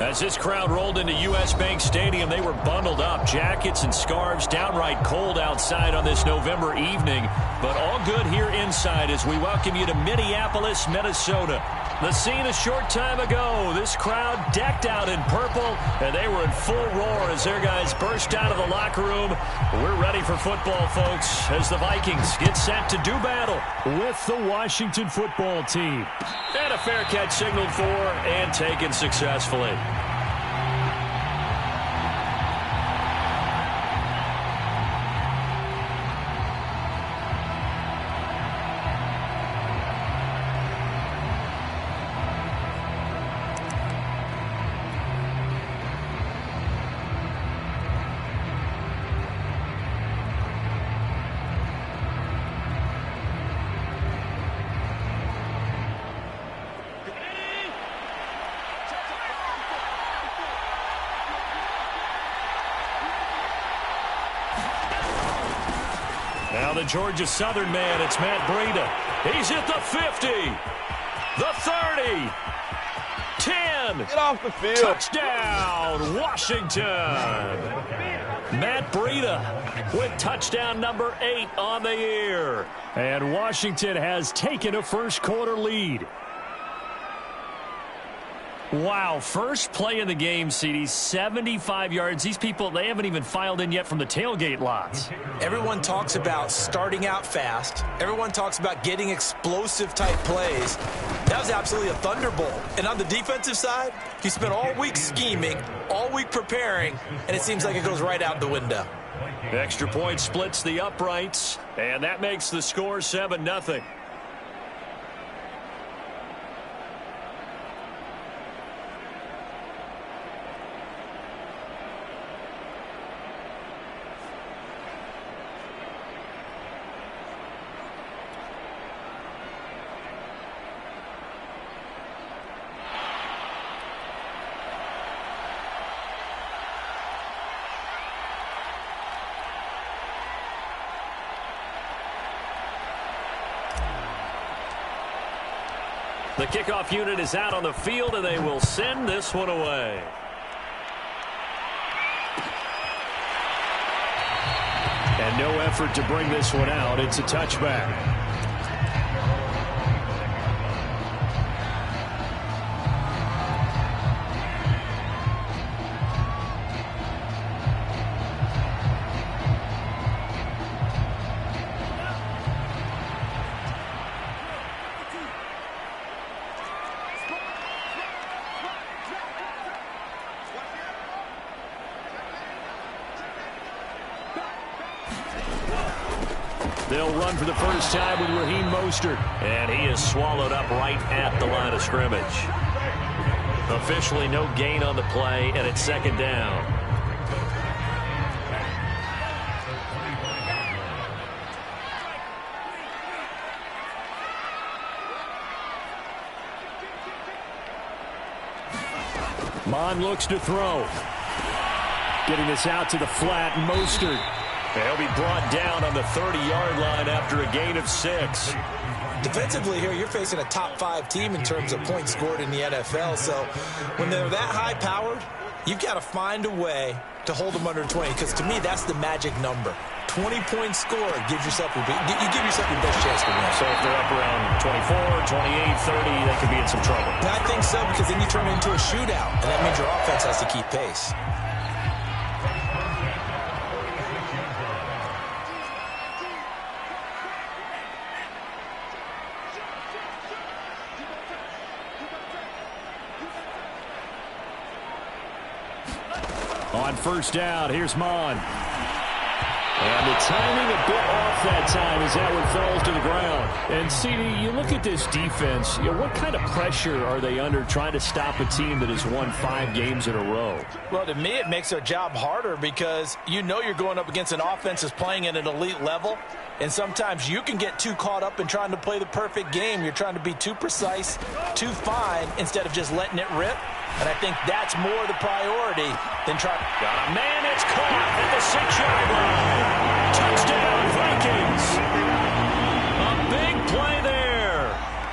As this crowd rolled into U.S. Bank Stadium, they were bundled up, jackets and scarves, downright cold outside on this November evening, but all good here inside as we welcome you to Minneapolis, Minnesota. The scene a short time ago, this crowd decked out in purple, and they were in full roar as their guys burst out of the locker room. We're ready for football, folks, as the Vikings get set to do battle with the Washington football team. And a fair catch signaled for and taken successfully. Now the Georgia Southern man, it's Matt Breida. He's at the 50, the 30, 10. Get off the field. Touchdown, Washington. Matt Breida with touchdown number 8 on the year. And Washington has taken a first quarter lead. Wow, first play in the game, CD, 75 yards. These people, they haven't even filed in yet from the tailgate lots. Everyone talks about starting out fast. Everyone talks about getting explosive-type plays. That was absolutely a thunderbolt. And on the defensive side, he spent all week scheming, all week preparing, and it seems like it goes right out the window. Extra point splits the uprights, and that makes the score 7-0. The kickoff unit is out on the field, and they will send this one away. And no effort to bring this one out. It's a touchback. They'll run for the first time with Raheem Mostert. And he is swallowed up right at the line of scrimmage. Officially no gain on the play, and it's second down. Mon looks to throw. Getting this out to the flat, Mostert. He'll be brought down on the 30-yard line after a gain of 6. Defensively here, you're facing a top-5 team in terms of points scored in the NFL. So when they're that high-powered, you've got to find a way to hold them under 20. Because to me, that's the magic number. 20 points scored gives yourself you give yourself your best chance to win. So if they're up around 24, 28, 30, they could be in some trouble. I think so, because then you turn it into a shootout, and that means your offense has to keep pace. On first down, here's Mon. And the timing a bit off that time as that one falls to the ground. And, CD, you look at this defense, what kind of pressure are they under trying to stop a team that has won 5 games in a row? Well, to me, it makes their job harder because you know you're going up against an offense that's playing at an elite level. And sometimes you can get too caught up in trying to play the perfect game. You're trying to be too precise, too fine, instead of just letting it rip. And I think that's more the priority than trying. Got a man, it's caught at the 6-yard line. Touchdown, Vikings. A big play there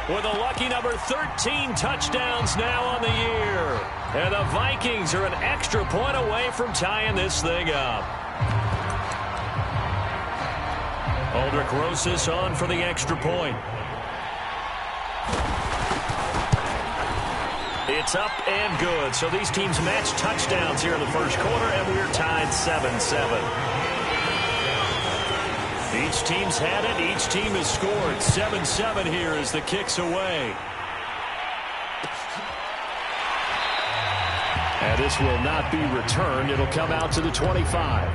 with a lucky number 13 touchdowns now on the year. And the Vikings are an extra point away from tying this thing up. Aldrich Rosas on for the extra point. It's up and good. So these teams match touchdowns here in the first quarter, and we're tied 7-7. Each team's had it. Each team has scored. 7-7 here as the kick's away. And this will not be returned. It'll come out to the 25.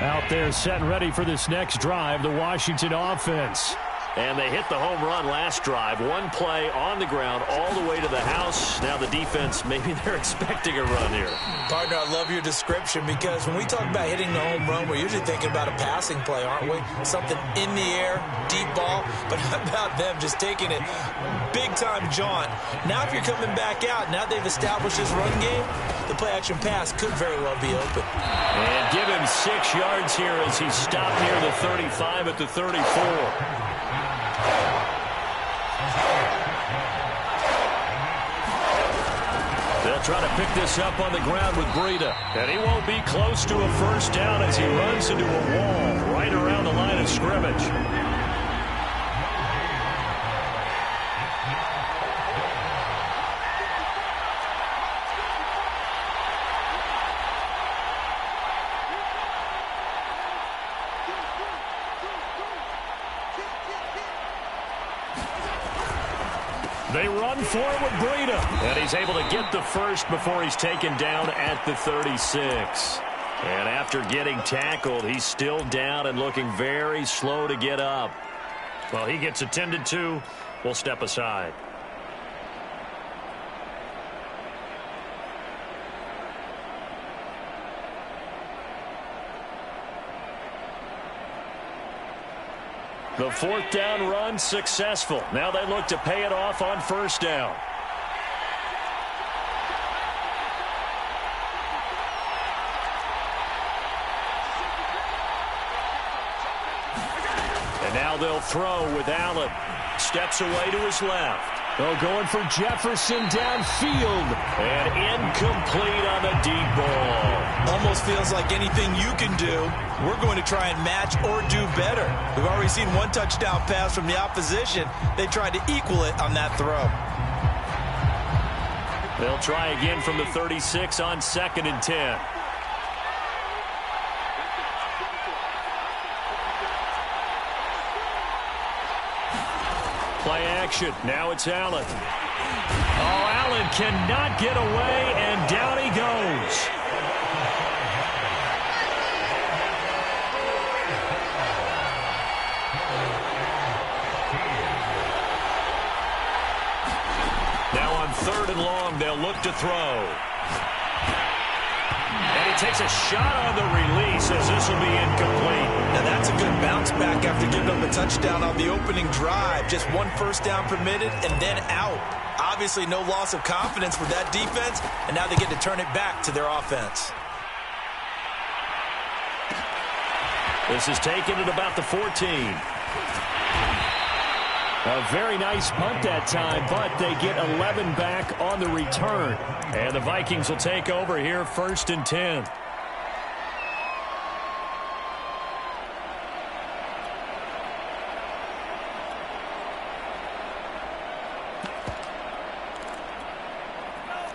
Out there set and ready for this next drive, the Washington offense. And they hit the home run last drive. One play on the ground all the way to the house. Now the defense, maybe they're expecting a run here. Partner, I love your description because when we talk about hitting the home run, we're usually thinking about a passing play, aren't we? Something in the air, deep ball. But how about them just taking it big-time jaunt? Now if you're coming back out, now they've established this run game, the play-action pass could very well be open. And give him 6 yards here as he stopped near the 35 at the 34. They'll try to pick this up on the ground with Breida. And he won't be close to a first down as he runs into a wall right around the line of scrimmage. They run for it with Breida. And he's able to get the first before he's taken down at the 36. And after getting tackled, he's still down and looking very slow to get up. Well, he gets attended to. We'll step aside. The 4th down run successful. Now they look to pay it off on first down. And now they'll throw with Allen. Steps away to his left. Oh, going for Jefferson downfield. And incomplete on the deep ball. Almost feels like anything you can do, we're going to try and match or do better. We've already seen one touchdown pass from the opposition. They tried to equal it on that throw. They'll try again from the 36 on 2nd and 10. Play action. Now it's Allen. Oh, Allen cannot get away, and down he goes. Now on 3rd and long, they'll look to throw. And he takes a shot on the release as this will be incomplete. Now that's a good bounce back after giving up a touchdown on the opening drive. Just one first down permitted and then out. Obviously no loss of confidence for that defense, and now they get to turn it back to their offense. This is taken at about the 14. A very nice punt that time, but they get 11 back on the return. And the Vikings will take over here 1st and 10.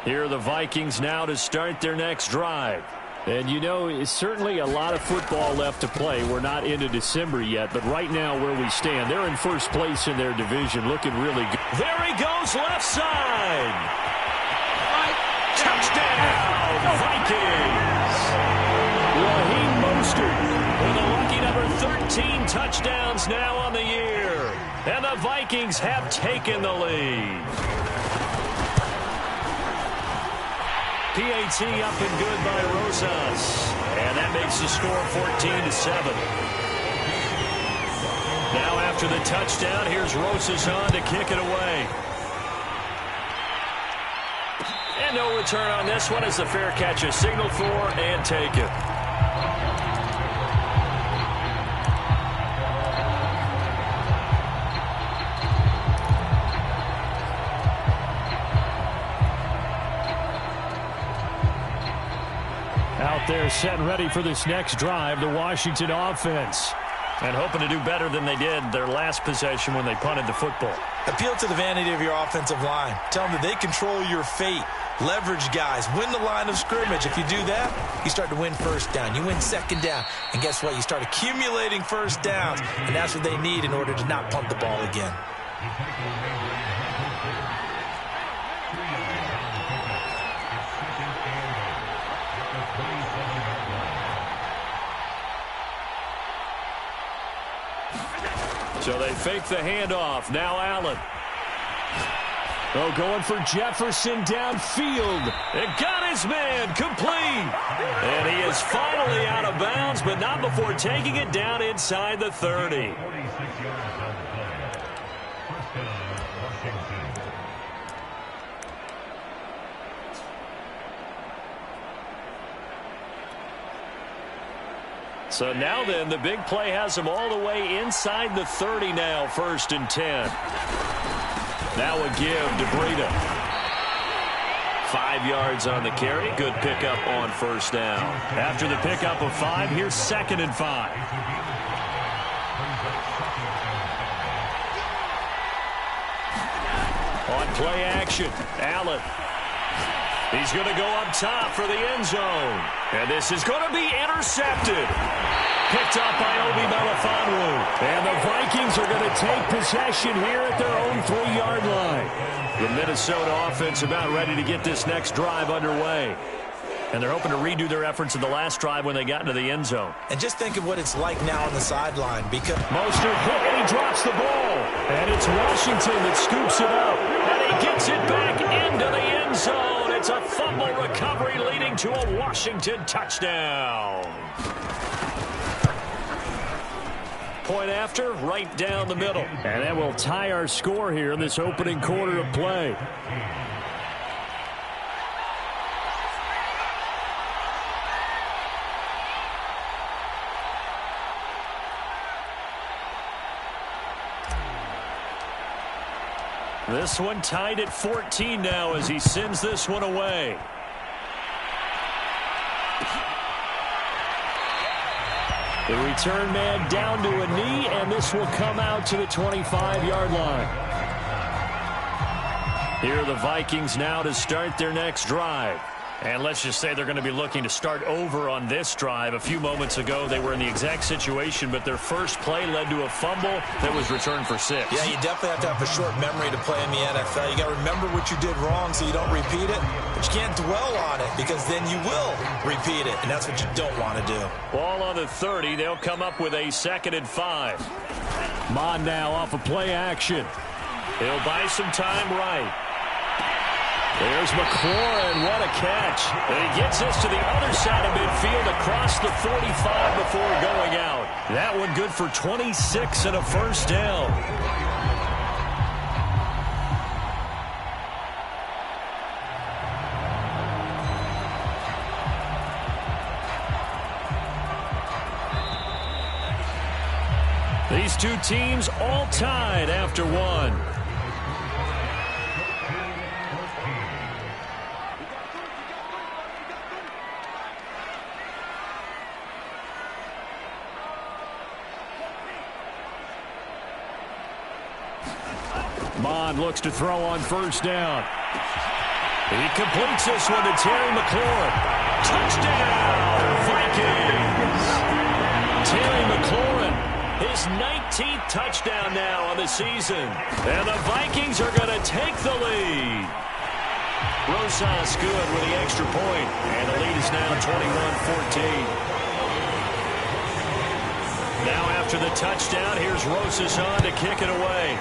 Here are the Vikings now to start their next drive. And, you know, it's certainly a lot of football left to play. We're not into December yet, but right now where we stand, they're in first place in their division, looking really good. There he goes, left side. Touchdown, Vikings. Raheem Mostert with a lucky number 13 touchdowns now on the year. And the Vikings have taken the lead. PAT up and good by Rosas. And that makes the score 14-7. Now after the touchdown, here's Rosas on to kick it away. And no return on this one as the fair catch is signaled for and taken. Out there set and ready for this next drive, the Washington offense. And hoping to do better than they did their last possession when they punted the football. Appeal to the vanity of your offensive line. Tell them that they control your fate. Leverage guys. Win the line of scrimmage. If you do that, you start to win first down. You win second down. And guess what? You start accumulating first downs. And that's what they need in order to not punt the ball again. So they fake the handoff. Now Allen. Oh, going for Jefferson downfield. It got his man complete. And he is finally out of bounds, but not before taking it down inside the 30. So now then, the big play has him all the way inside the 30 now, 1st and 10. Now a give to Breida. 5 yards on the carry. Good pickup on first down. After the pickup of 5, here's 2nd and 5. On play action, Allen. He's going to go up top for the end zone. And this is going to be intercepted. Picked up by Obi Melifonwu. And the Vikings are going to take possession here at their own 3-yard line. The Minnesota offense about ready to get this next drive underway. And they're hoping to redo their efforts in the last drive when they got into the end zone. And just think of what it's like now on the sideline. Because Mostert hit and he drops the ball. And it's Washington that scoops it up. And he gets it back into the end zone. It's a fumble recovery leading to a Washington touchdown. Point after, right down the middle. And that will tie our score here in this opening quarter of play. This one tied at 14 now as he sends this one away. The return man down to a knee, and this will come out to the 25-yard line. Here are the Vikings now to start their next drive. And let's just say they're going to be looking to start over on this drive. A few moments ago, they were in the exact situation, but their first play led to a fumble that was returned for 6. Yeah, you definitely have to have a short memory to play in the NFL. You got to remember what you did wrong so you don't repeat it, but you can't dwell on it because then you will repeat it, and that's what you don't want to do. Ball on the 30. They'll come up with a 2nd and 5. Mon now off of play action. He'll buy some time right. There's McLaurin. What a catch. And he gets this to the other side of midfield across the 45 before going out. That one good for 26 and a first down. These two teams all tied after one. Mon looks to throw on first down. He completes this one to Terry McLaurin. Touchdown, Vikings! Terry McLaurin, his 19th touchdown now on the season. And the Vikings are going to take the lead. Rosas good with the extra point. And the lead is now 21-14. Now after the touchdown, here's Rosas on to kick it away.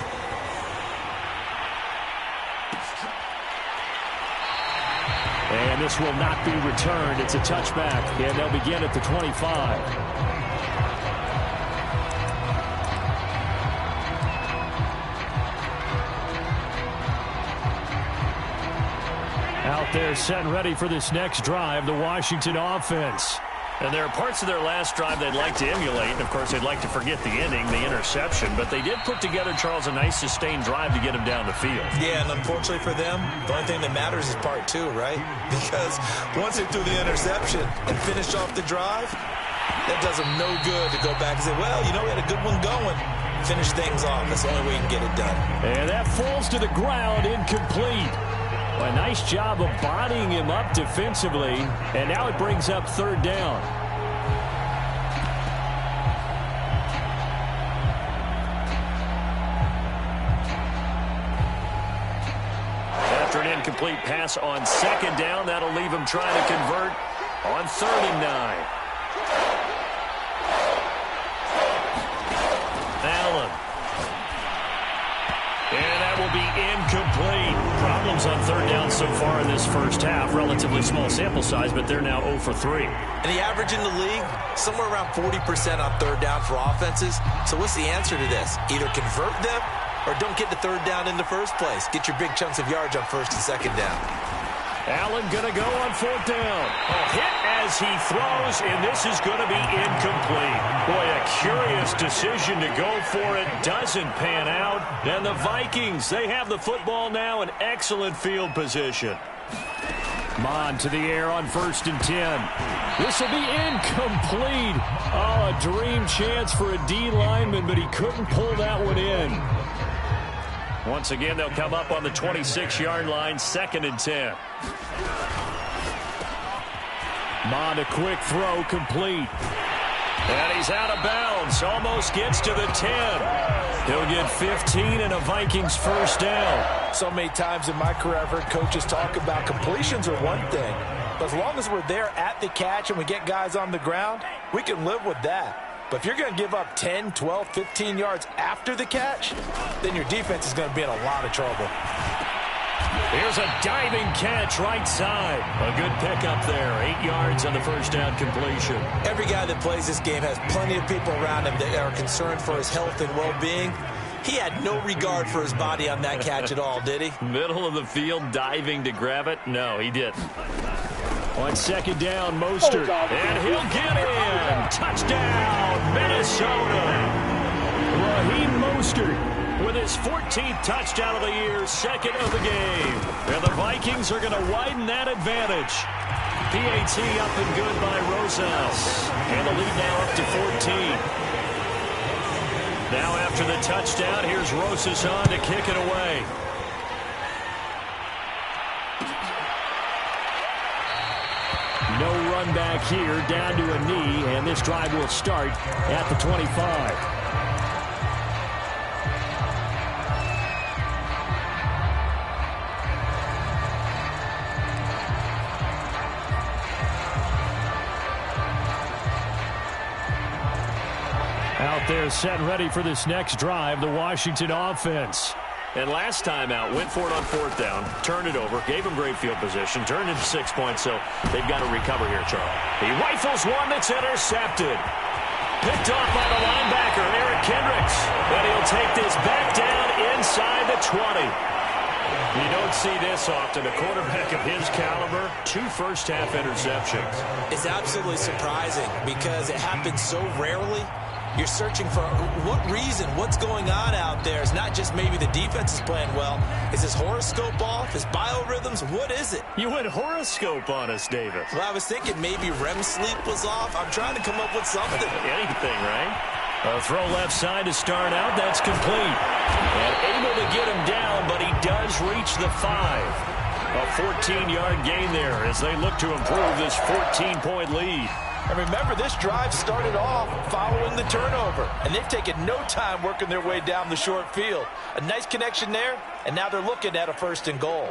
And this will not be returned. It's a touchback, and they'll begin at the 25. Out there set and ready for this next drive, the Washington offense. And there are parts of their last drive they'd like to emulate. And, of course, they'd like to forget the ending, the interception. But they did put together, Charles, a nice sustained drive to get him down the field. Yeah, and unfortunately for them, the only thing that matters is part two, right? Because once they threw the interception and finished off the drive, that does them no good to go back and say, well, you know, we had a good one going. Finish things off. That's the only way you can get it done. And that falls to the ground, incomplete. A nice job of bodying him up defensively, and now it brings up third down. After an incomplete pass on second down, that'll leave him trying to convert on 3rd and 9. Allen. And that will be incomplete. Problems on third down so far in this first half. Relatively small sample size, but they're now 0 for 3. And the average in the league, somewhere around 40% on third down for offenses. So what's the answer to this? Either convert them or don't get the third down in the first place. Get your big chunks of yards on first and second down. Allen going to go on 4th down. A hit as he throws, and this is going to be incomplete. Boy, a curious decision to go for it. Doesn't pan out. And the Vikings, they have the football now in excellent field position. Mon to the air on 1st and 10. This will be incomplete. Oh, a dream chance for a D lineman, but he couldn't pull that one in. Once again, they'll come up on the 26-yard line, 2nd and 10. Mon, a quick throw, complete. And he's out of bounds. Almost gets to the 10. He'll get 15 and a Vikings first down. So many times in my career I've heard coaches talk about completions are one thing. But as long as we're there at the catch and we get guys on the ground, we can live with that. But if you're going to give up 10, 12, 15 yards after the catch, then your defense is going to be in a lot of trouble. Here's a diving catch right side. A good pickup there. 8 yards on the first down completion. Every guy that plays this game has plenty of people around him that are concerned for his health and well-being. He had no regard for his body on that catch at all, did he? Middle of the field, diving to grab it? No, he didn't. On 2nd down, Mostert. And he'll get in. Touchdown, Minnesota. Raheem Mostert with his 14th touchdown of the year, 2nd of the game. And the Vikings are going to widen that advantage. PAT up and good by Rosas. And the lead now up to 14. Now after the touchdown, here's Rosas on to kick it away. No run back here, down to a knee, and this drive will start at the 25. Out there set and ready for this next drive, the Washington offense. And last time out, went for it on 4th down, turned it over, gave him great field position, turned into 6 points, so they've got to recover here, Charles. He rifles one that's intercepted. Picked off by the linebacker, Eric Kendricks. And he'll take this back down inside the 20. You don't see this often. A quarterback of his caliber, 2 first-half interceptions. It's absolutely surprising because it happens so rarely. You're searching for what reason, what's going on out there. It's not just maybe the defense is playing well. Is his horoscope off? His biorhythms? What is it? You went horoscope on us, David. Well, I was thinking maybe REM sleep was off. I'm trying to come up with something. Anything, right? A throw left side to start out. That's complete. And able to get him down, but he does reach the 5. A 14-yard gain there as they look to improve this 14-point lead. And remember, this drive started off following the turnover, and they've taken no time working their way down the short field. A nice connection there, and now they're looking at a 1st and goal.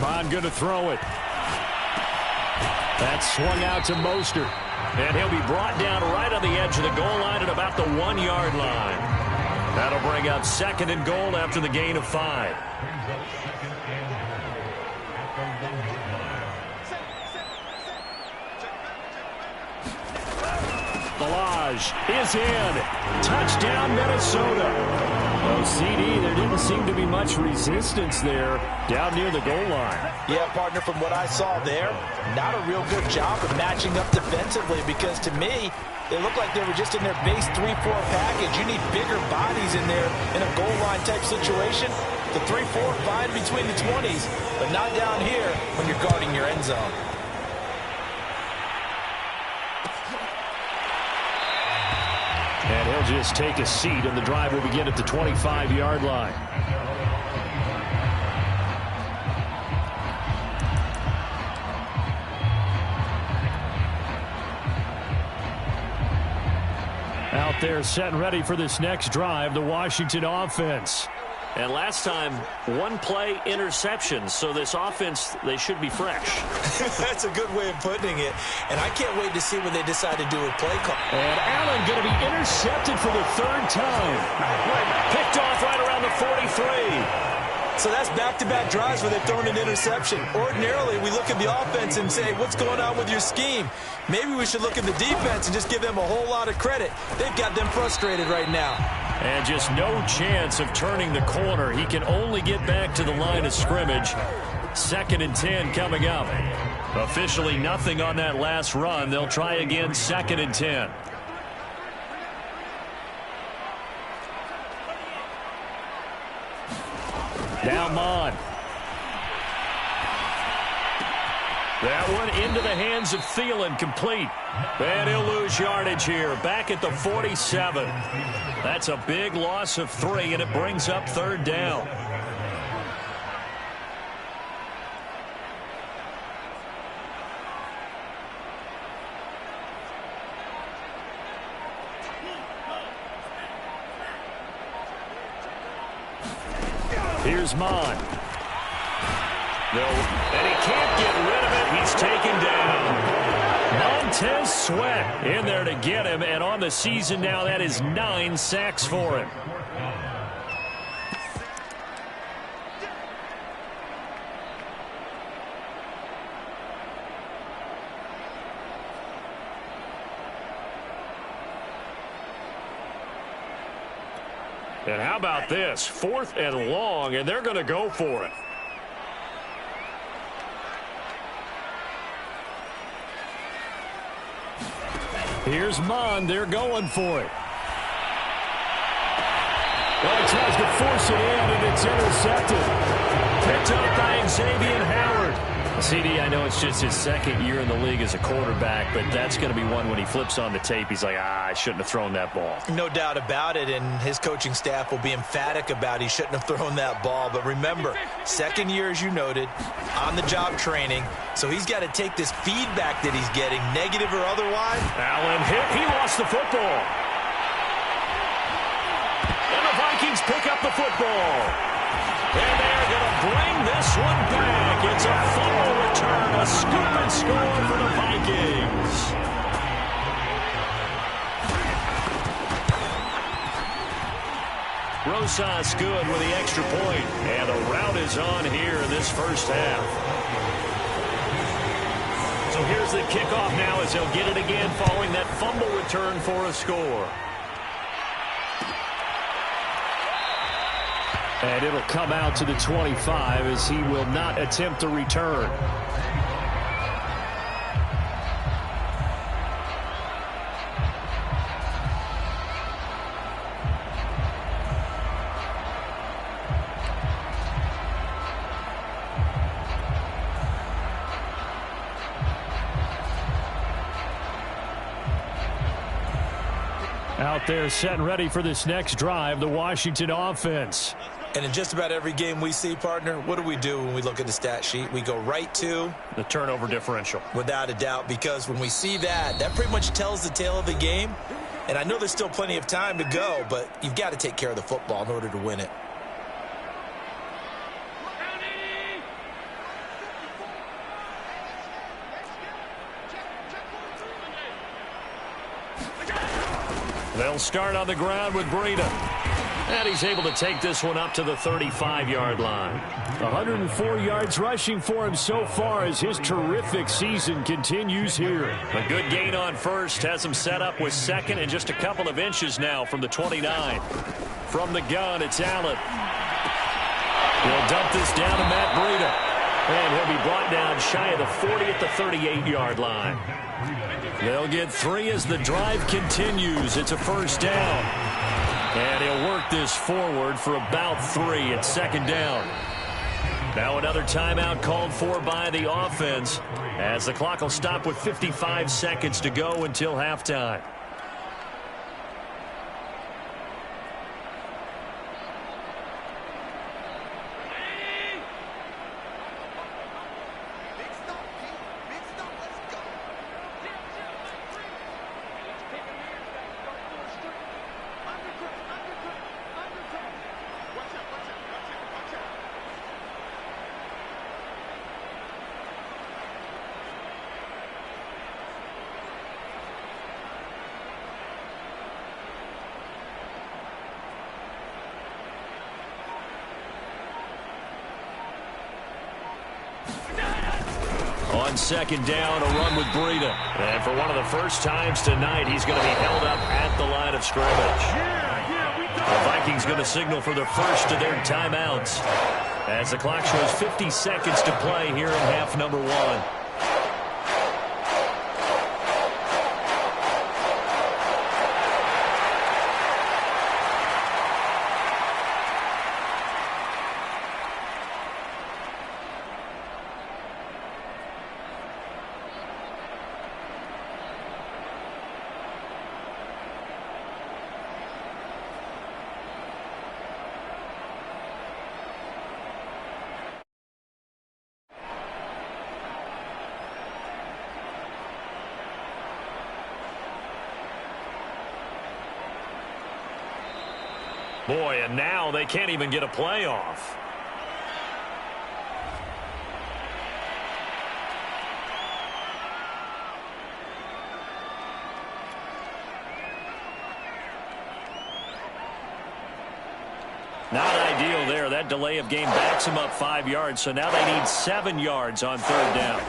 Bond going to throw it. That's swung out to Mostert. And he'll be brought down right on the edge of the goal line at about the 1-yard line. That'll bring up 2nd and goal after the gain of 5. Balaj is in. Touchdown, Minnesota. Oh, CD, there didn't seem to be much resistance there down near the goal line. Yeah, partner, from what I saw there, not a real good job of matching up defensively because to me, they looked like they were just in their base 3-4 package. You need bigger bodies in there in a goal line type situation. The 3-4 fine between the 20s, but not down here when you're guarding your end zone. And he'll just take a seat, and the drive will begin at the 25-yard line. Out there set and ready for this next drive, the Washington offense. And last time, 1 play interception. So this offense, they should be fresh. That's a good way of putting it. And I can't wait to see when they decide to do a play call. And Allen going to be intercepted for the 3rd time. Picked off right around the 43. So that's back-to-back drives where they've thrown an interception. Ordinarily, we look at the offense and say, what's going on with your scheme? Maybe we should look at the defense and just give them a whole lot of credit. They've got them frustrated right now. And just no chance of turning the corner. He can only get back to the line of scrimmage. 2nd and 10 coming up. Officially nothing on that last run. They'll try again 2nd and 10. Now Mon. That one into the hands of Thielen, complete. And he'll lose yardage here, back at the 47. That's a big loss of 3, and it brings up 3rd down. Here's Mon. And he can't get rid of it. He's taken down. Montez Sweat in there to get him. And on the season now, that is 9 sacks for him. And how about this? 4th and long, and they're going to go for it. Here's Mon. They're going for it. Well, he tries to force it in, and it's intercepted. Picked up by Xavier Howard. CD, I know it's just his 2nd year in the league as a quarterback, but that's going to be one when he flips on the tape, he's like, I shouldn't have thrown that ball. No doubt about it, and his coaching staff will be emphatic about he shouldn't have thrown that ball. But remember, 2nd year, as you noted, on-the-job training, so he's got to take this feedback that he's getting, negative or otherwise. Allen hit. He lost the football. And the Vikings pick up the football. And they're going to bring this one back. It's a fumble return, a scoop and score for the Vikings. Rosas good with the extra point. And the rout is on here in this first half. So here's the kickoff now as he'll get it again following that fumble return for a score. And it'll come out to the 25 as he will not attempt to return. Out there set and ready for this next drive, the Washington offense. And in just about every game we see, partner, what do when we look at the stat sheet? We go right to the turnover differential. Without a doubt, because when we see that pretty much tells the tale of the game. And I know there's still plenty of time to go, but you've got to take care of the football in order to win it. They'll start on the ground with Breida. And he's able to take this one up to the 35-yard line. 104 yards rushing for him so far as his terrific season continues here. A good gain on first has him set up with second and just a couple of inches now from the 29. From the gun, it's Allen. He'll dump this down to Matt Breida. And he'll be brought down shy of the 40 at the 38-yard line. They'll get 3 as the drive continues. It's a first down. And he'll work this forward for about 3 at second down. Now another timeout called for by the offense as the clock will stop with 55 seconds to go until halftime. On second down, a run with Breida. And for one of the first times tonight, he's going to be held up at the line of scrimmage. The Vikings going to signal for the first of their timeouts as the clock shows 50 seconds to play here in half number 1. Boy, and now they can't even get a playoff. Not ideal there. That delay of game backs him up 5 yards, so now they need 7 yards on third down.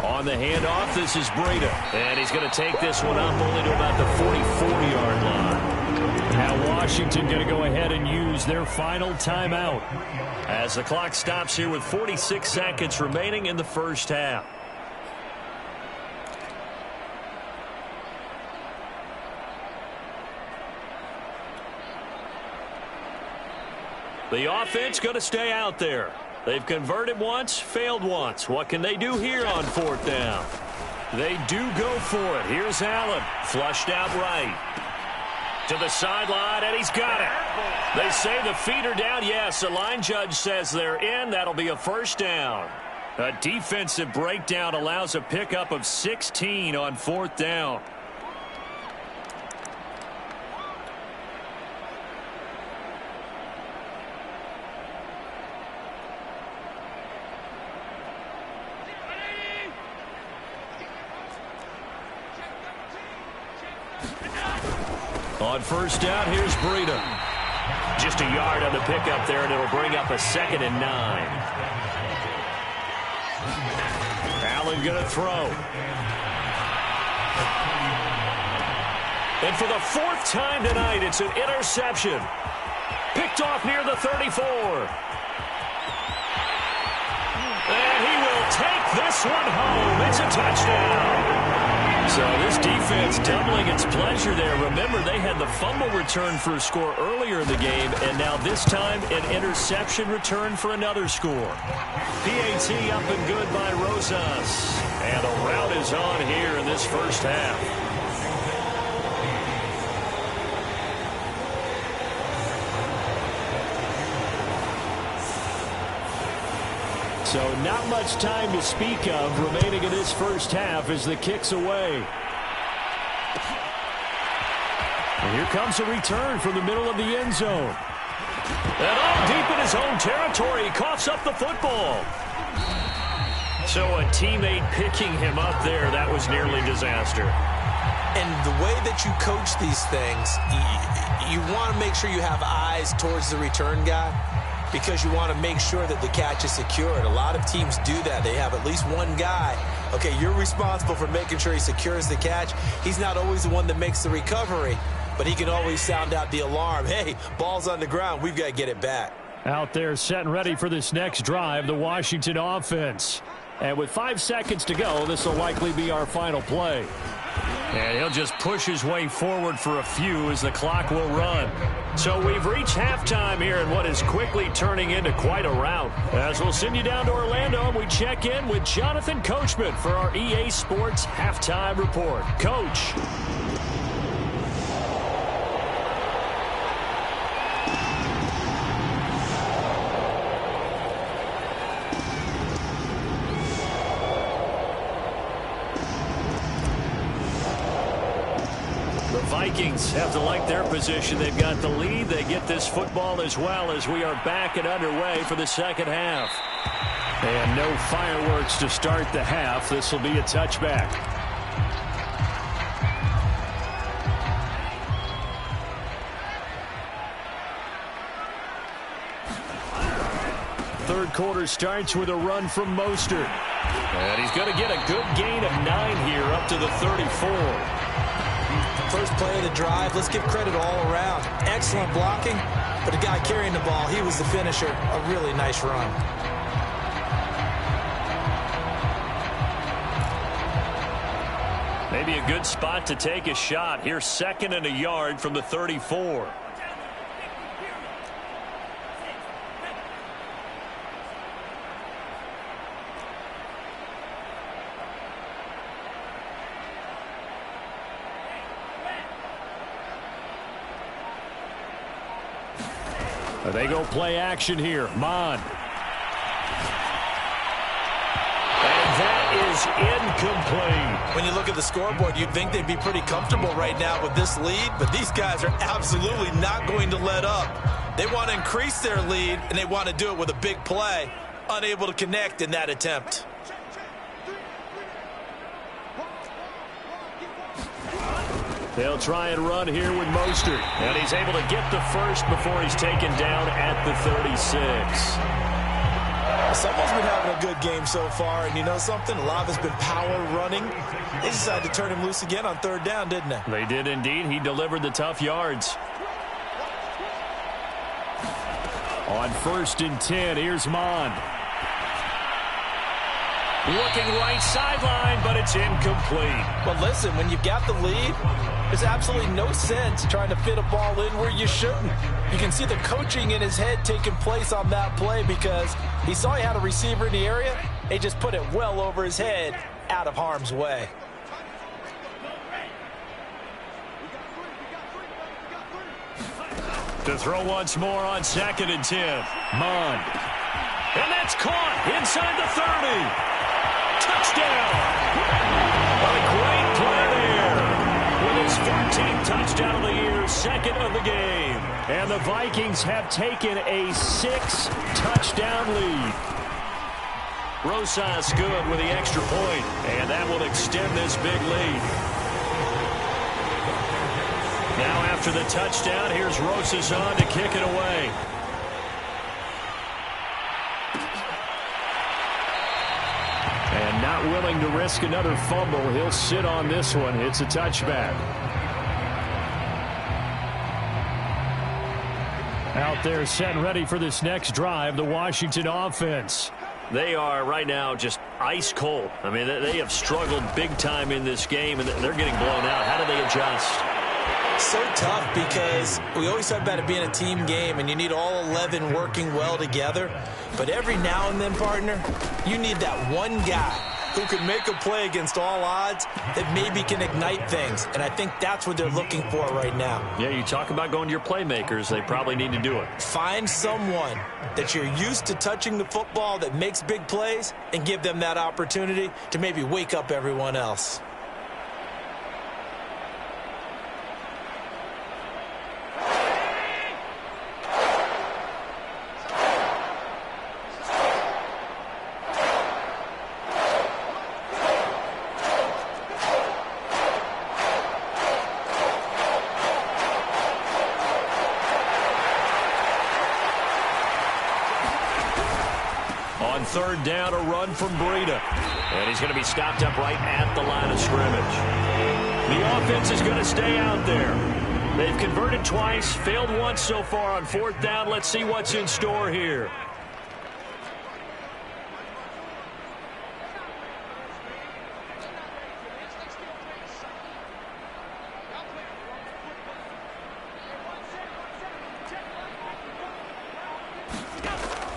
On the handoff, this is Breida. And he's going to take this one up only to about the 44-yard line. Now Washington going to go ahead and use their final timeout as the clock stops here with 46 seconds remaining in the first half. The offense going to stay out there. They've converted once, failed once. What can they do here on fourth down? They do go for it. Here's Allen, flushed out right. To the sideline, and he's got it. They say the feet are down. Yes, the line judge says they're in. That'll be a first down. A defensive breakdown allows a pickup of 16 on fourth down. On first down, here's Breida. Just a yard on the pickup there, and it'll bring up a 2nd and 9. Allen going to throw. And for the 4th time tonight, it's an interception. Picked off near the 34. And he will take this one home. It's a touchdown. So this defense doubling its pleasure there. Remember, they had the fumble return for a score earlier in the game, and now this time an interception return for another score. PAT up and good by Rosas. And the rout is on here in this first half. So not much time to speak of remaining in this first half as the kick's away. And here comes a return from the middle of the end zone. And all deep in his own territory, he coughs up the football. So a teammate picking him up there, that was nearly disaster. And the way that you coach these things, you want to make sure you have eyes towards the return guy because you want to make sure that the catch is secured. A lot of teams do that. They have at least one guy. Okay, you're responsible for making sure he secures the catch. He's not always the one that makes the recovery, but he can always sound out the alarm. Hey, ball's on the ground. We've got to get it back. Out there set and ready for this next drive, the Washington offense. And with 5 seconds to go, this will likely be our final play. And he'll just push his way forward for a few as the clock will run. So we've reached halftime here in what is quickly turning into quite a rout. As we'll send you down to Orlando, we check in with Jonathan Coachman for our EA Sports Halftime Report. Coach. Vikings have to like their position. They've got the lead. They get this football as well as we are back and underway for the second half. And no fireworks to start the half. This will be a touchback. Third quarter starts with a run from Mostert. And he's going to get a good gain of 9 here up to the 34. First play of the drive, let's give credit all around. Excellent blocking, but the guy carrying the ball, he was the finisher. A really nice run. Maybe a good spot to take a shot. Here's 2nd and a yard from the 34. They go play action here. Mon. And that is incomplete. When you look at the scoreboard, you'd think they'd be pretty comfortable right now with this lead, but these guys are absolutely not going to let up. They want to increase their lead, and they want to do it with a big play. Unable to connect in that attempt. They'll try and run here with Mostert. And he's able to get the first before he's taken down at the 36. Someone's been having a good game so far, and you know something? A lot of it's been power running. They decided to turn him loose again on 3rd down, didn't they? They did indeed. He delivered the tough yards. On 1st and 10, here's Mon. Looking right sideline, but it's incomplete. But listen, when you've got the lead, there's absolutely no sense trying to fit a ball in where you shouldn't. You can see the coaching in his head taking place on that play because he saw he had a receiver in the area. He just put it well over his head, out of harm's way. To throw once more on 2nd and 10. Mon. And that's caught inside the 30. Touchdown! What a great play there. With his 14th touchdown of the year, 2nd of the game. And the Vikings have taken a 6-touchdown lead. Rosas good with the extra point, and that will extend this big lead. Now after the touchdown, here's Rosas on to kick it away. And not willing to risk another fumble. He'll sit on this one. It's a touchback. Out there set and ready for this next drive, the Washington offense. They are right now just ice cold. I mean, they have struggled big time in this game, and they're getting blown out. How do they adjust? So tough because we always talk about it being a team game, and you need all 11 working well together. But every now and then, partner, you need that one guy who can make a play against all odds that maybe can ignite things. And I think that's what they're looking for right now. Yeah, you talk about going to your playmakers. They probably need to do it. Find someone that you're used to touching the football that makes big plays and give them that opportunity to maybe wake up everyone else. On third down, a run from Breida. And he's going to be stopped up right at the line of scrimmage. The offense is going to stay out there. They've converted twice, failed once so far on fourth down. Let's see what's in store here.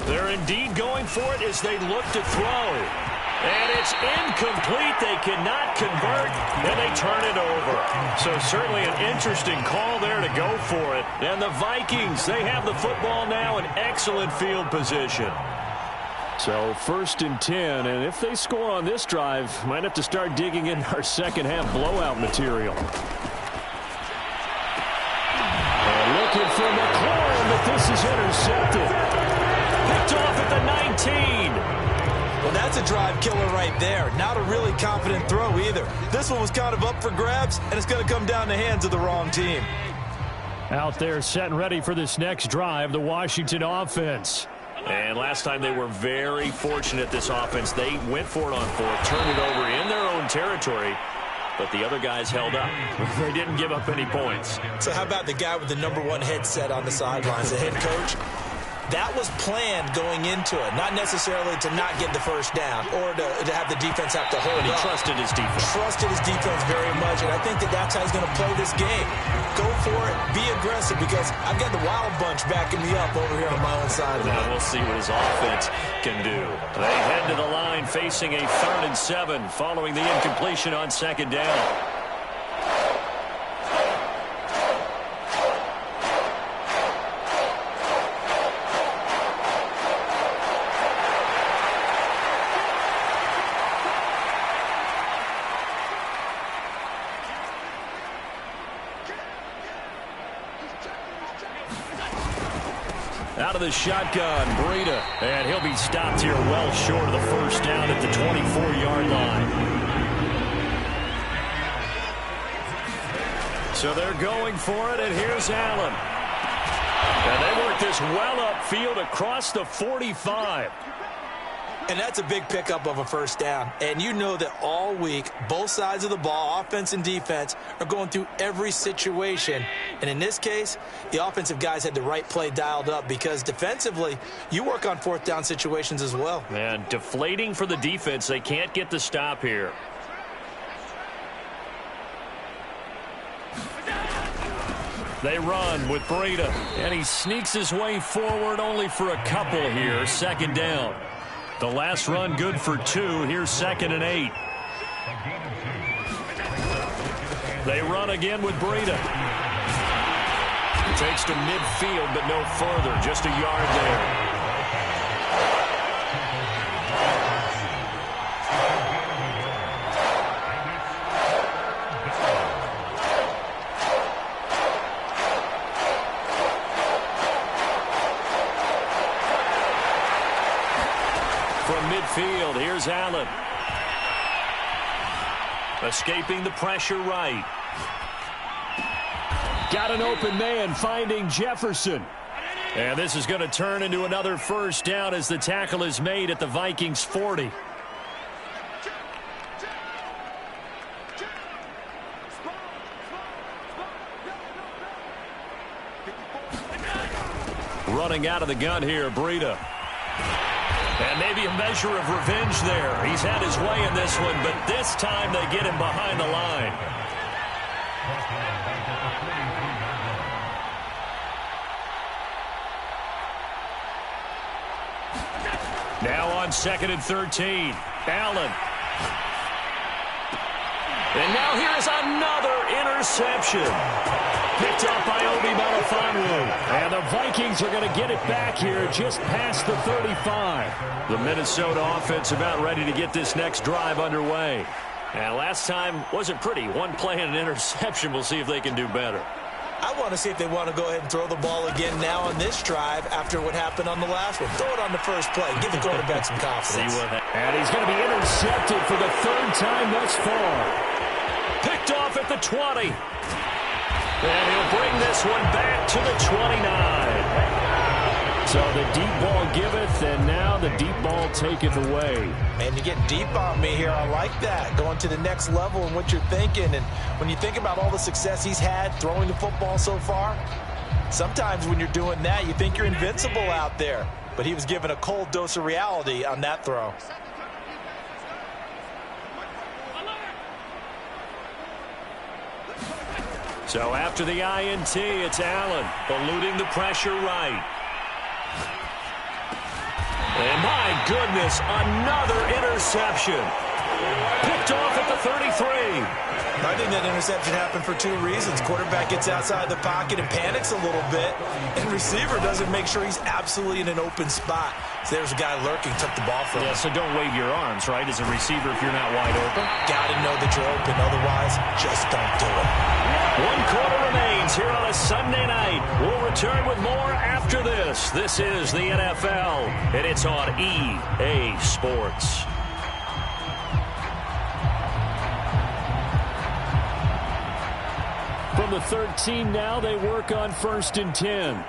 They're indeed going for it as they look to throw. And it's incomplete. They cannot convert, and they turn it over. So certainly an interesting call there to go for it. And the Vikings, they have the football now in excellent field position. So 1st and 10, and if they score on this drive, might have to start digging in our second half blowout material. And looking for McLaurin, but this is intercepted. Picked off at the 19. Well, that's a drive killer right there. Not a really confident throw either. This one was kind of up for grabs, and it's going to come down the hands of the wrong team. Out there set and ready for this next drive, the Washington offense. And last time they were very fortunate, this offense. They went for it on fourth, turned it over in their own territory, but the other guys held up. They didn't give up any points. So how about the guy with the #1 headset on the sidelines, the head coach? That was planned going into it, not necessarily to not get the first down or to have the defense have to hold He up. trusted his defense. Trusted his defense very much, and I think that's how he's going to play this game. Go for it, be aggressive, because I've got the wild bunch backing me up over here on my own side. Now we'll see what his offense can do. They head to the line facing a 3rd and 7 following the incompletion on 2nd down. Out of the shotgun, Breida, and he'll be stopped here well short of the first down at the 24-yard line. So they're going for it, and here's Allen. And they work this well upfield across the 45. And that's a big pickup of a first down. And you know that all week, both sides of the ball, offense and defense, are going through every situation. And in this case, the offensive guys had the right play dialed up, because defensively, you work on 4th down situations as well. And deflating for the defense. They can't get the stop here. They run with Breida, and he sneaks his way forward only for a couple here. 2nd down. The last run good for 2. Here's 2nd and 8. They run again with Breida. Takes to midfield, but no further. Just a yard there. Midfield, here's Allen. Escaping the pressure right. Got an open man, finding Jefferson. And this is going to turn into another first down as the tackle is made at the Vikings 40. Running out of the gun here, Breida. And maybe a measure of revenge there. He's had his way in this one, but this time they get him behind the line. Now on 2nd and 13. Allen And now here is another interception. Picked up by Obi Melifonwu. And the Vikings are going to get it back here just past the 35. The Minnesota offense about ready to get this next drive underway. And last time wasn't pretty. One play and an interception. We'll see if they can do better. I want to see if they want to go ahead and throw the ball again now on this drive after what happened on the last one. Throw it on the first play. Give the quarterback some confidence. And he's going to be intercepted for the third time thus far. Picked off at the 20. And he'll bring this one back to the 29. So the deep ball giveth, and now the deep ball taketh away. Man, you get deep on me here. I like that. Going to the next level and what you're thinking. And when you think about all the success he's had throwing the football so far, sometimes when you're doing that, you think you're invincible out there. But he was given a cold dose of reality on that throw. So after the INT, it's Allen eluding the pressure right. And my goodness, another interception. Picked off at the 33. I think that interception happened for two reasons. Quarterback gets outside the pocket and panics a little bit, and receiver doesn't make sure he's absolutely in an open spot. So there's a guy lurking, took the ball from him. Yeah, so don't wave your arms, right, as a receiver if you're not wide open. Got to know that you're open. Otherwise, just don't do it. 1 quarter remains here on a Sunday night. We'll return with more after this. This is the NFL, and it's on EA Sports. From the 13 now, they work on 1st and 10.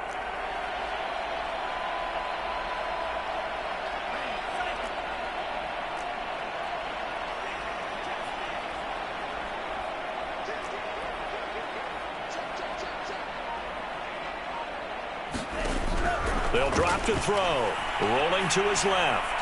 They'll drop to throw. Rolling to his left.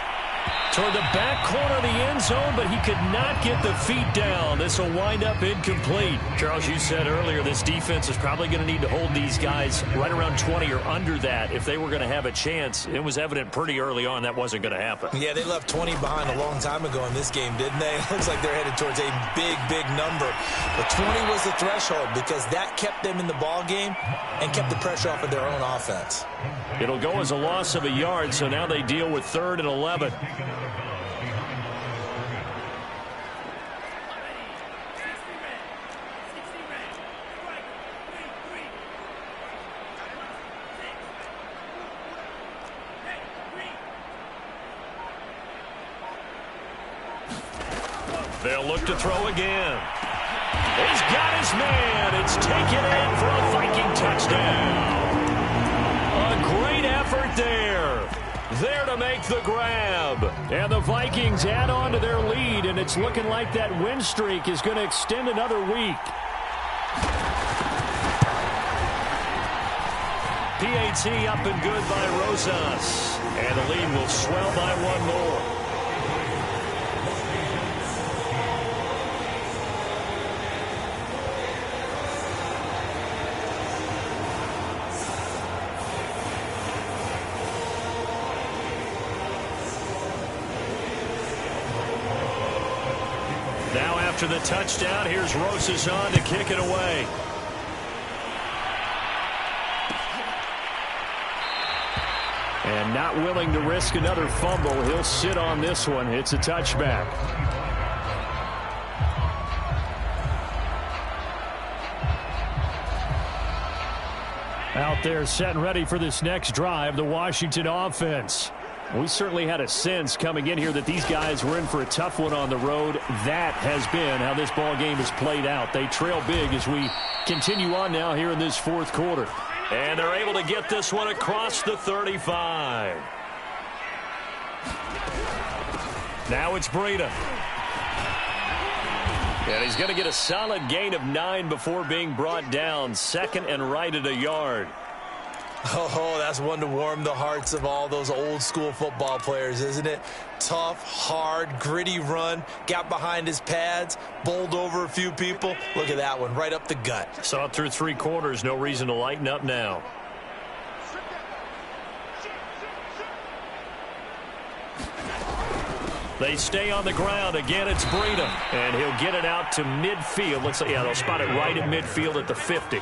Toward the back corner of the end zone, but he could not get the feet down. This will wind up incomplete. Charles, you said earlier this defense is probably going to need to hold these guys right around 20 or under that if they were going to have a chance. It was evident pretty early on that wasn't going to happen. Yeah, they left 20 behind a long time ago in this game, didn't they? It looks like they're headed towards a big, big number. But 20 was the threshold because that kept them in the ball game and kept the pressure off of their own offense. It'll go as a loss of a yard, so now they deal with 3rd and 11. They'll look to throw again. He's got his man. It's taken in for a Viking touchdown. A great effort there. There to make the grab. And the Vikings add on to their lead, and it's looking like that win streak is going to extend another week. PAT up and good by Rosas. And the lead will swell by 1 more. Now after the touchdown, here's Rosas on to kick it away. And not willing to risk another fumble, he'll sit on this one. It's a touchback. Out there set and ready for this next drive, the Washington offense. We certainly had a sense coming in here that these guys were in for a tough one on the road. That has been how this ball game has played out. They trail big as we continue on now here in this 4th quarter. And they're able to get this one across the 35. Now it's Breida. And he's going to get a solid gain of 9 before being brought down. 2nd and right at a yard. Oh, that's one to warm the hearts of all those old school football players, isn't it? Tough, hard, gritty run. Got behind his pads, bowled over a few people. Look at that one, right up the gut. Saw it through 3 quarters. No reason to lighten up now. They stay on the ground. Again, it's Breida. And he'll get it out to midfield. Looks like, yeah, they'll spot it right at midfield at the 50.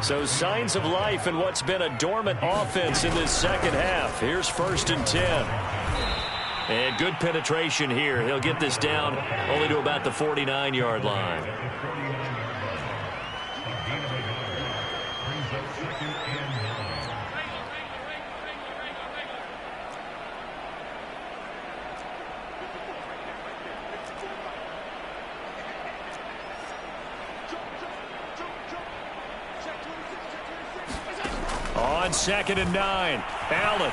So signs of life in what's been a dormant offense in this second half. Here's 1st and 10. And good penetration here. He'll get this down only to about the 49-yard line. On 2nd and 9, Allen.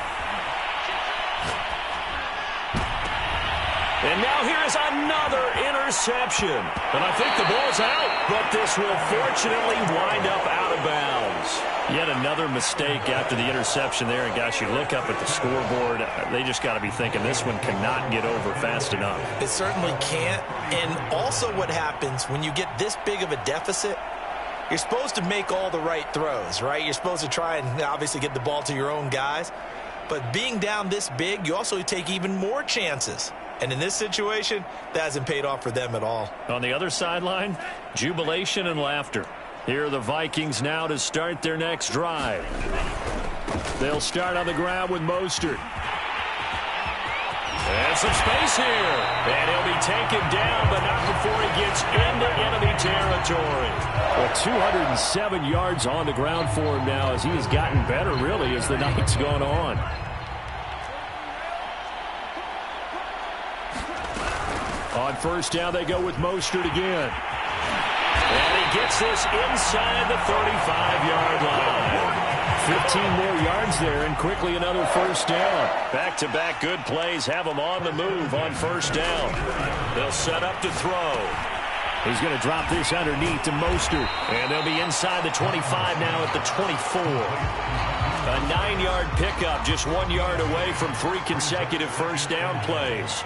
And now here is another interception. And I think the ball's out, but this will fortunately wind up out of bounds. Yet another mistake after the interception there. And, gosh, you look up at the scoreboard, they just got to be thinking this one cannot get over fast enough. It certainly can't. And also what happens when you get this big of a deficit, you're supposed to make all the right throws, right? You're supposed to try and obviously get the ball to your own guys. But being down this big, you also take even more chances. And in this situation, that hasn't paid off for them at all. On the other sideline, jubilation and laughter. Here are the Vikings now to start their next drive. They'll start on the ground with Mostert. And some space here. And he'll be taken down, but not before he gets into enemy territory. Well, 207 yards on the ground for him now as he has gotten better, really, as the night's gone on. On 1st down, they go with Mostert again. And he gets this inside the 35-yard line. 15 more yards there, and quickly another 1st down. Back-to-back good plays have them on the move on 1st down. They'll set up to throw. He's going to drop this underneath to Mostert. And they'll be inside the 25 now at the 24. A 9-yard pickup, just 1 yard away from 3 consecutive 1st down plays.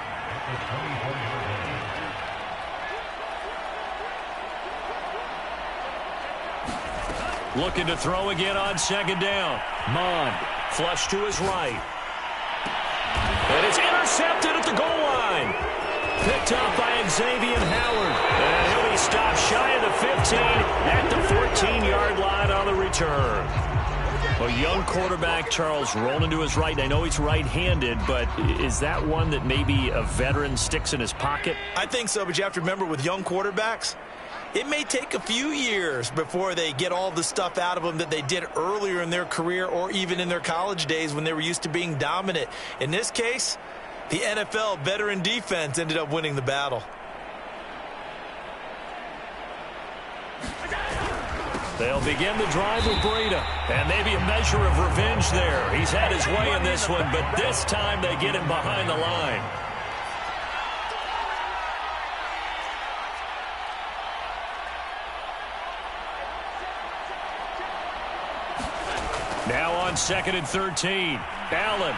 Looking to throw again on 2nd down. Mond, flush to his right. And it's intercepted at the goal line. Picked up by Xavier Howard. And he'll be stopped shy of the 15 at the 14-yard line on the return. A young quarterback, Charles, rolling to his right. I know he's right-handed, but is that one that maybe a veteran sticks in his pocket? I think so, but you have to remember with young quarterbacks, it may take a few years before they get all the stuff out of them that they did earlier in their career or even in their college days when they were used to being dominant. In this case, the NFL veteran defense ended up winning the battle. They'll begin the drive with Breida. And maybe a measure of revenge there. He's had his way in this one, but this time they get him behind the line. Now on 2nd and 13. Allen.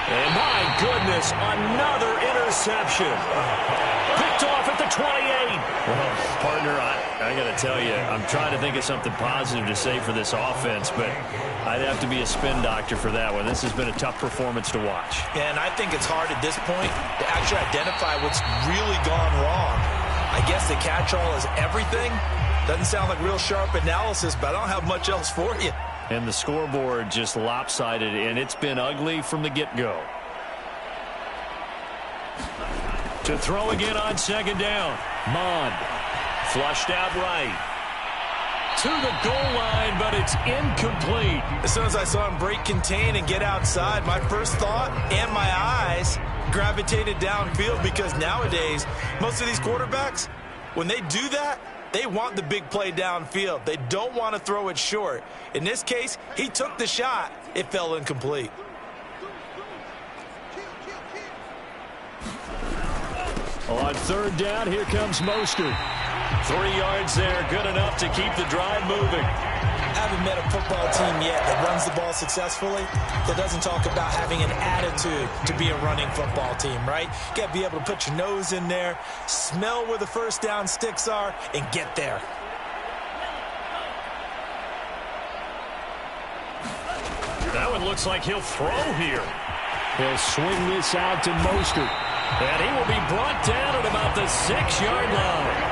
And my goodness, another interception. Picked off at the 28. Well, partner, I got to tell you, I'm trying to think of something positive to say for this offense, but I'd have to be a spin doctor for that one. This has been a tough performance to watch. And I think it's hard at this point to actually identify what's really gone wrong. I guess the catch-all is everything. Doesn't sound like real sharp analysis, but I don't have much else for you. And the scoreboard just lopsided, and it's been ugly from the get-go. To throw again on 2nd down. Mond. Flushed out right. To the goal line, but it's incomplete. As soon as I saw him break contain and get outside, my first thought and my eyes gravitated downfield because nowadays, most of these quarterbacks, when they do that, they want the big play downfield. They don't want to throw it short. In this case, he took the shot. It fell incomplete. On 3rd down, here comes Mostert. 3 yards there, good enough to keep the drive moving. I haven't met a football team yet that runs the ball successfully that doesn't talk about having an attitude to be a running football team, right? You got to be able to put your nose in there, smell where the 1st down sticks are, and get there. That one looks like he'll throw here. He'll swing this out to Mostert. And he will be brought down at about the 6-yard line.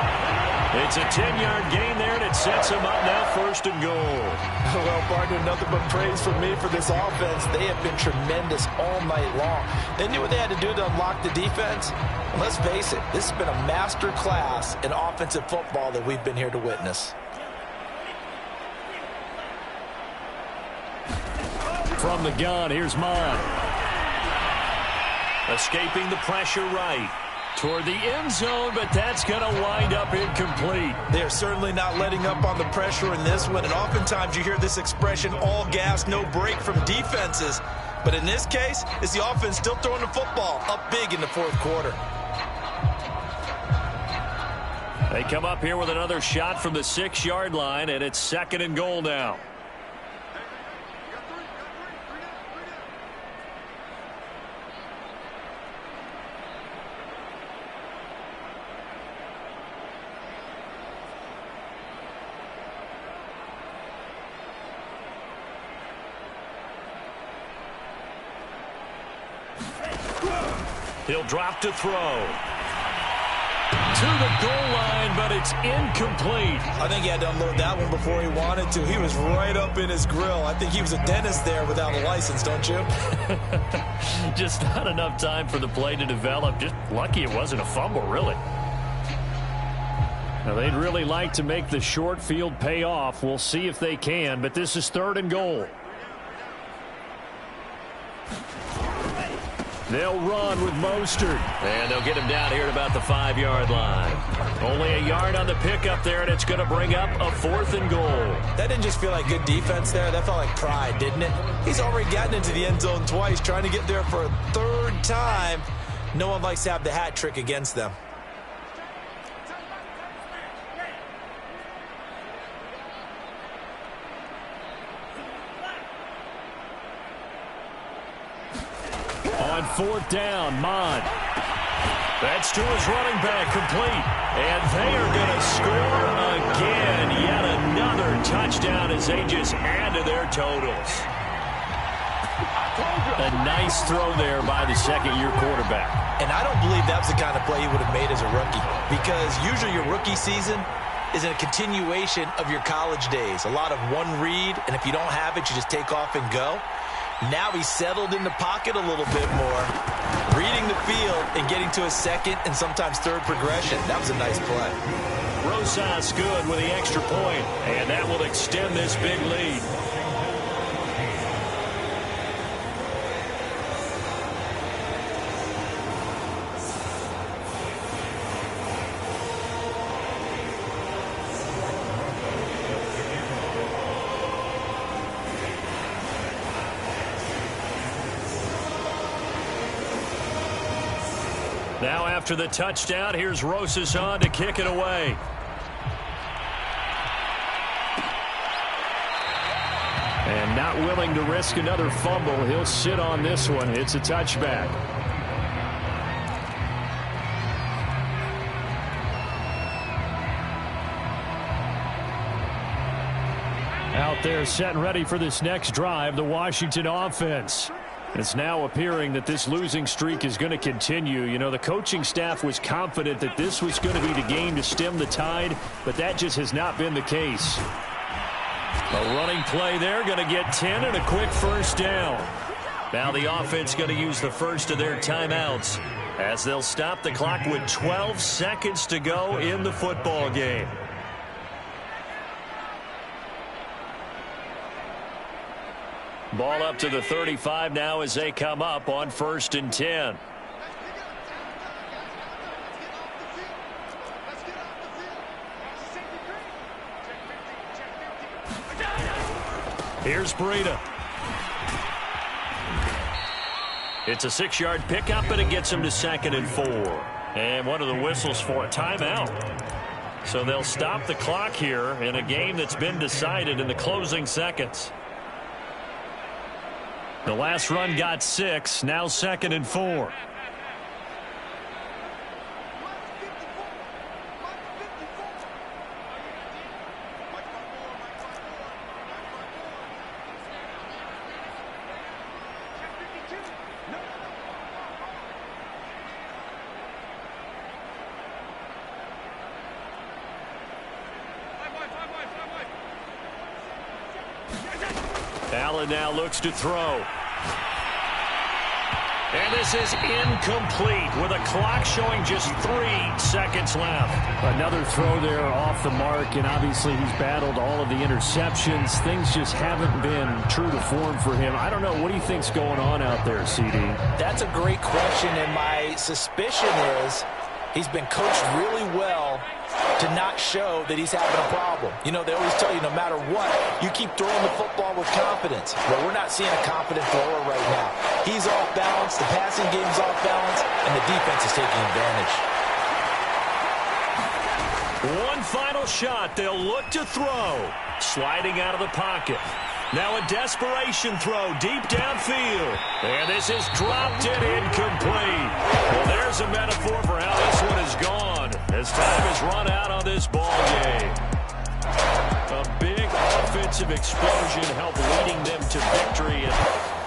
It's a 10-yard gain there, and it sets him up now 1st and goal. Well, partner, nothing but praise from me for this offense. They have been tremendous all night long. They knew what they had to do to unlock the defense. And let's face it, this has been a master class in offensive football that we've been here to witness. From the gun, here's Mond. Escaping the pressure right. Toward the end zone, but that's going to wind up incomplete. They're certainly not letting up on the pressure in this one, and oftentimes you hear this expression, all gas, no break from defenses. But in this case, it's the offense still throwing the football up big in the 4th quarter. They come up here with another shot from the 6-yard line, and it's 2nd and goal now. He'll drop to throw. To the goal line, but it's incomplete. I think he had to unload that one before he wanted to. He was right up in his grill. I think he was a dentist there without a license, don't you? Just not enough time for the play to develop. Just lucky it wasn't a fumble, really. Now, they'd really like to make the short field pay off. We'll see if they can, but this is 3rd and goal. They'll run with Mostert. And they'll get him down here at about the 5-yard line. Only a yard on the pickup there, and it's going to bring up a 4th and goal. That didn't just feel like good defense there. That felt like pride, didn't it? He's already gotten into the end zone twice, trying to get there for a 3rd time. No one likes to have the hat trick against them. On 4th down, Mond. That's to his running back, complete. And they are going to score again. Yet another touchdown as they just add to their totals. A nice throw there by the 2nd-year quarterback. And I don't believe that was the kind of play he would have made as a rookie, because usually your rookie season is a continuation of your college days. A lot of one read, and if you don't have it, you just take off and go. Now he's settled in the pocket a little bit more, reading the field and getting to a 2nd and sometimes 3rd progression. That was a nice play. Rosas good with the extra point, and that will extend this big lead. Now after the touchdown, here's Rosas on to kick it away. And not willing to risk another fumble, he'll sit on this one. It's a touchback. Out there set and ready for this next drive, the Washington offense. It's now appearing that this losing streak is going to continue. You know, the coaching staff was confident that this was going to be the game to stem the tide, but that just has not been the case. A running play there, going to get 10 and a quick 1st down. Now the offense going to use the first of their timeouts as they'll stop the clock with 12 seconds to go in the football game. Ball up to the 35 now as they come up on 1st and 10. Here's Breida. It's a 6-yard pickup, and it gets him to 2nd and 4. And one of the whistles for a timeout. So they'll stop the clock here in a game that's been decided in the closing seconds. The last run got 6, now 2nd and 4. Allen now looks to throw. And this is incomplete with a clock showing just 3 seconds left. Another throw there off the mark, and obviously he's battled all of the interceptions. Things just haven't been true to form for him. I don't know. What do you think's going on out there, CD? That's a great question, and my suspicion is he's been coached really well to not show that he's having a problem. You know, they always tell you no matter what, you keep throwing the football with confidence. Well, we're not seeing a confident thrower right now. He's off balance, the passing game's off balance, and the defense is taking advantage. One final shot. They'll look to throw. Sliding out of the pocket. Now a desperation throw deep downfield. And this is dropped and incomplete. Well, there's a metaphor for how this one is gone, as time has run out on this ball game. A big offensive explosion helped leading them to victory. And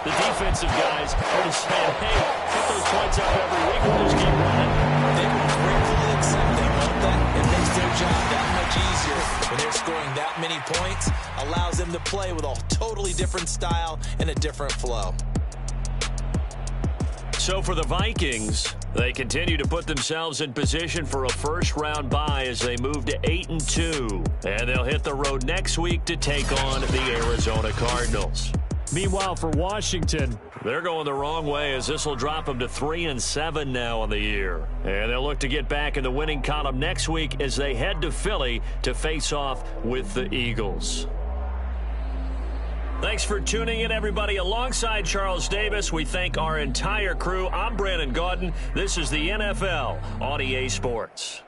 the defensive guys are just saying, hey, put those points up every week. We'll just keep running. They will gratefully accept that, won't they? It makes their job that much easier when they're scoring that many points. Allows them to play with a totally different style and a different flow. So for the Vikings, they continue to put themselves in position for a first-round bye as they move to 8-2. And they'll hit the road next week to take on the Arizona Cardinals. Meanwhile, for Washington, they're going the wrong way as this will drop them to 3-7 now on the year. And they'll look to get back in the winning column next week as they head to Philly to face off with the Eagles. Thanks for tuning in, everybody. Alongside Charles Davis, we thank our entire crew. I'm Brandon Gaudin. This is the NFL on EA Sports.